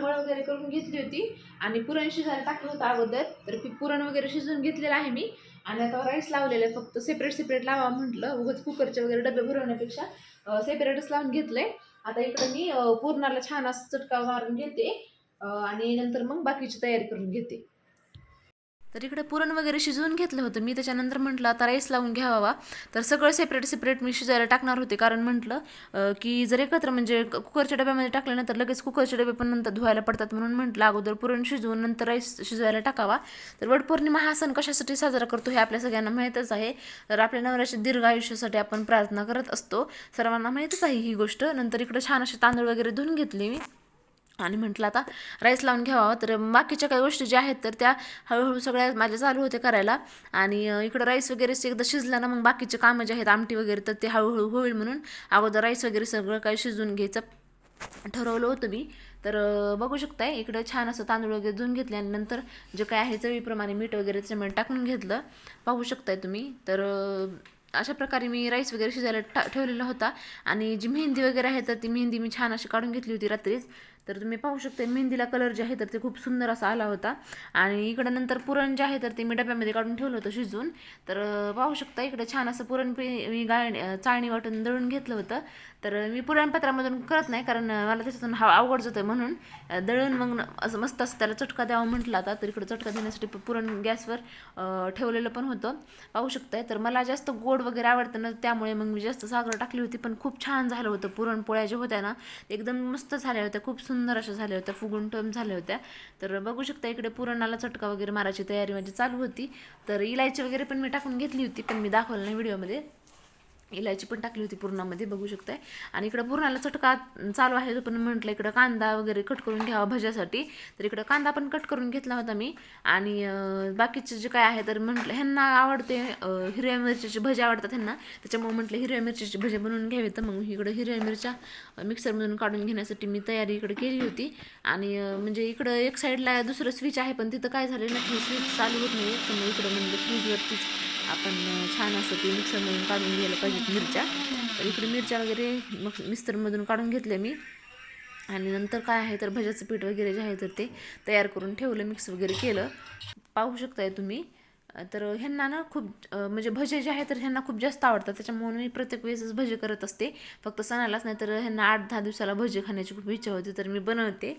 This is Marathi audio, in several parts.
आंघोळ वगैरे करून घेतली होती आणि पुरण शिजायला टाकलं होतं अगोदर. तर पुरण वगैरे शिजवून घेतलेलं आहे मी आणि आता राईस लावलेलं आहे. फक्त सेपरेट लावा म्हटलं, उगाच कुकरचे वगैरे डबे भरवण्यापेक्षा सेपरेटच लावून घेतलंय. आता इकडे मी पुरणाला छान असं चटका मारून घेते आणि नंतर मग बाकीची तयारी करून घेते. तर इकडे पुरण वगैरे शिजवून घेतलं होतं मी. त्याच्यानंतर म्हटलं आता राईस लावून घ्यावा. तर सगळं सेपरेट मी शिजायला टाकणार होते, कारण म्हटलं की जर एकत्र म्हणजे कुकरच्या डब्यामध्ये टाकलं ना तर लगेच कुकरचे डबे पण नंतर धुवायला पडतात, म्हणून म्हटलं अगोदर पुरण शिजवून नंतर राईस शिजवायला टाकावा. तर वटपौर्णिमा हा सण कशासाठी साजरा करतो हे आपल्या सगळ्यांना माहीतच आहे. तर आपल्या नवऱ्याच्या दीर्घ आयुष्यासाठी आपण प्रार्थना करत असतो, सर्वांना माहीतच आहे ही गोष्ट. नंतर इकडे छान असे तांदूळ वगैरे धुवून घेतले मी आणि म्हटलं आता राईस लावून घ्यावा. तर बाकीच्या काही गोष्टी ज्या आहेत तर त्या हळूहळू सगळ्या माझ्या चालू होते करायला. आणि इकडं राईस वगैरे एकदा शिजला ना मग बाकीचे कामं जे आहेत आमटी वगैरे तर ते हळूहळू होईल, म्हणून अगोदर राईस वगैरे सगळं काही शिजवून घ्यायचं ठरवलं होतं मी. तर बघू शकताय इकडं छान असं तांदूळ वगैरे धुवून घेतले आणि नंतर जे काय आहे चवीप्रमाणे मीठ वगैरे त्याच्यामध्ये टाकून घेतलं, पाहू शकताय तुम्ही. तर अशा प्रकारे मी राईस वगैरे शिजायला ठेवलेला होता. आणि जी मेहंदी वगैरे आहे तर ती मेहंदी मी छान अशी काढून घेतली होती रात्रीच. तर तुम्ही पाहू शकता मेहंदीला कलर जे आहे तर ते खूप सुंदर असा आला होता. आणि इकडं नंतर पुरण जे आहे तर ते मी डब्यामध्ये काढून ठेवलं होतं शिजून. तर पाहू शकता इकडे छान असं पुरण मी चाळणी वाटून दळून घेतलं होतं. तर मी पुरणपत्रामधून करत नाही, कारण मला त्याच्यातून अवघड जातं, म्हणून दळून मग असं मस्त असं त्याला चटका द्यावा म्हटलं. आता तर इकडं चटका देण्यासाठी पुरण गॅसवर ठेवलेलं पण होतं, पाहू शकताय. तर मला जास्त गोड वगैरे आवडतं ना, त्यामुळे मग मी जास्त साखर टाकली होती. पण खूप छान झालं होतं. पुरणपोळ्या ज्या होत्या ना एकदम मस्त झाल्या होत्या, खूप सुंदर अशा झाल्या होत्या, फुगून टम झाल्या होत्या. तर बघू शकता इकडे पुरणाला चटका वगैरे मारायची तयारी माझी चालू होती. तर इलायची वगैरे पण मी टाकून घेतली होती, पण मी दाखवलं नाही व्हिडिओमध्ये. इलायची पण टाकली होती पुरणामध्ये, बघू शकताय. आणि इकडं पुरणाला चटका चालू आहे, पण म्हटलं इकडं कांदा वगैरे कट करून घ्यावा भज्यासाठी. तर इकडं कांदा पण कट करून घेतला होता मी. आणि बाकीचे जे काय आहे तर म्हटलं ह्यांना आवडते हिरव्या मिरचीची भजी आवडतात ह्यांना, त्याच्यामुळे म्हटलं हिरव्या मिरचीची भजी बनवून घ्यावी. तर मग इकडं हिरव्या मिरच्या मिक्सरमधून काढून घेण्यासाठी मी तयारी इकडे केली होती. आणि म्हणजे इकडं एक साईडला दुसरं स्विच आहे, पण तिथं काय झालं ना की स्विच चालू होत नाही. तर मग इकडं म्हणजे फ्रीजवरतीच आपण छान असं ते मिक्सरमधून काढून घ्यायला पाहिजेत मिरच्या. तर इकडे मिरच्या वगैरे मग मिक्सरमधून काढून घेतल्या मी. आणि नंतर काय आहे तर भज्याचं पीठ वगैरे जे आहे तर ते तयार करून ठेवलं, मिक्स वगैरे केलं, पाहू शकताय तुम्ही. तर ह्यांना ना खूप म्हणजे भजे जे आहे तर ह्यांना खूप जास्त आवडतात, त्याच्यामुळे मी प्रत्येक वेळेसच भजे करत असते, फक्त सणालाच नाही. तर ह्यांना 8-10 दिवसाला भजे खाण्याची खूप इच्छा होती, तर मी बनवते.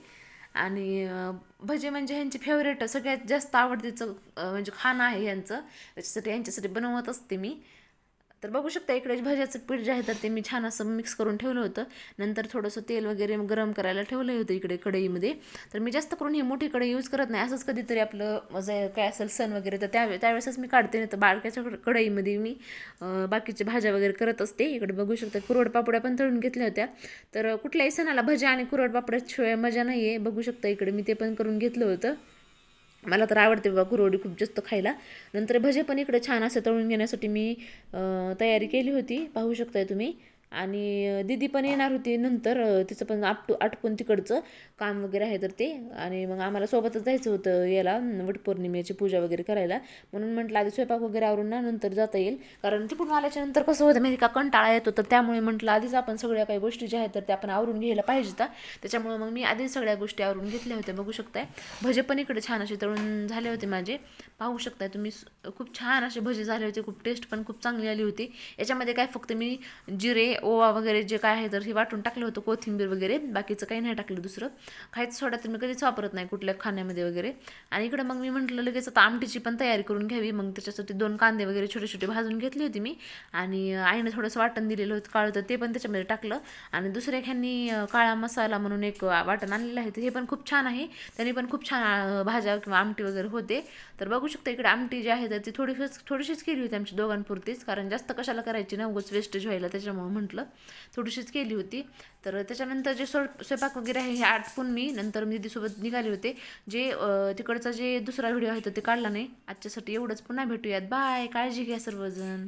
आणि भजे म्हणजे ह्यांची फेवरेट सगळ्यात जास्त आवडतीचं म्हणजे खाणं आहे यांचं, त्याच्यासाठी यांच्यासाठी बनवत असते मी. तर बघू शकता इकडे भज्याचं पीठ जे आहे तर ते मी छान असं मिक्स करून ठेवलं होतं. नंतर थोडंसं तेल वगैरे गरम करायला ठेवलं होतं इकडे कढईमध्ये. तर मी जास्त करून ही मोठी कढई यूज करत नाही, असंच कधीतरी आपलं माझं काय असेल सण वगैरे तर त्यावेळेसच मी काढते, नाही तर बारक्याच्या कढईमध्ये मी बाकीच्या भाज्या वगैरे करत असते. इकडे बघू शकता कुरवड पापड्या पण तळून घेतल्या होत्या. तर कुठल्याही सणाला भज्या आणि कुरवड पापड्याशिवाय मजा नाही आहे, बघू शकता इकडे मी ते पण करून घेतलं होतं. मला तर आवडते बाबा कुरवडी खूप जास्त खायला. नंतर भजे पण इकडे छान असं तळून घेण्यासाठी मी तयारी केली होती, पाहू शकताय तुम्ही. आणि दीदी पण येणार होती नंतर, तिचं पण आटपून तिकडचं काम वगैरे आहे तर ते. आणि मग आम्हाला सोबतच जायचं होतं याला वटपौर्णिमेची पूजा वगैरे करायला, म्हणून म्हटलं आधी स्वयंपाक वगैरे आवरून ना नंतर जाता येईल. कारण तिकडून आल्याच्या नंतर कसं होतं माहिती का, कंटाळा येतो. तर त्यामुळे म्हटलं आधीच आपण सगळ्या काही गोष्टी ज्या आहेत तर त्या आपण आवरून घ्यायला पाहिजेत. त्याच्यामुळे मग मी आधीच सगळ्या गोष्टी आवरून घेतल्या होत्या, बघू शकताय. भजे पण इकडे छान असे तळून झाले होते माझे, पाहू शकताय तुम्ही. खूप छान असे भजे झाले होते, खूप टेस्ट पण खूप चांगली आली होती. याच्यामध्ये काय फक्त मी जिरे ओवा वगैरे जे काय आहे तर हे वाटून टाकलं होतं, कोथिंबीर वगैरे, बाकीचं काही नाही टाकलं दुसरं. खायचं सोडा तर मी कधीच वापरत नाही कुठल्या खाण्यामध्ये वगैरे. आणि इकडं मग मी म्हटलं लगेच आता आमटीची पण तयारी करून घ्यावी. मग त्याच्यासाठी 2 कांदे वगैरे छोटे छोटे भाजून घेतले होते मी. आणि आईने थोडंसं वाटण दिलेलं होतं काळं, तर ते पण त्याच्यामध्ये टाकलं. आणि दुसऱ्या ह्यांनी काळा मसाला म्हणून एक वाटण आणलेलं आहे, तर हे पण खूप छान आहे, त्याने पण खूप छान भाज्या किंवा आमटी वगैरे होते. तर बघू शकता इकडे आमटी जी आहे तर ती थोडीशीच केली होती आमची दोघांपुरतीच, कारण जास्त कशाला करायची ना उगाच वेस्टेज व्हायला, त्याच्यामुळे म्हटलं थोडीशीच केली होती. तर त्याच्यानंतर जे स्वयंपाक वगैरे आहे हे आटपून मी नंतर मी दीदीसोबत निघाले होते. जे तिकडचा जे दुसरा व्हिडिओ आहे तर ते काढला नाही. आजच्यासाठी एवढंच, पुन्हा भेटूयात, बाय, काळजी घ्या सर्वजण.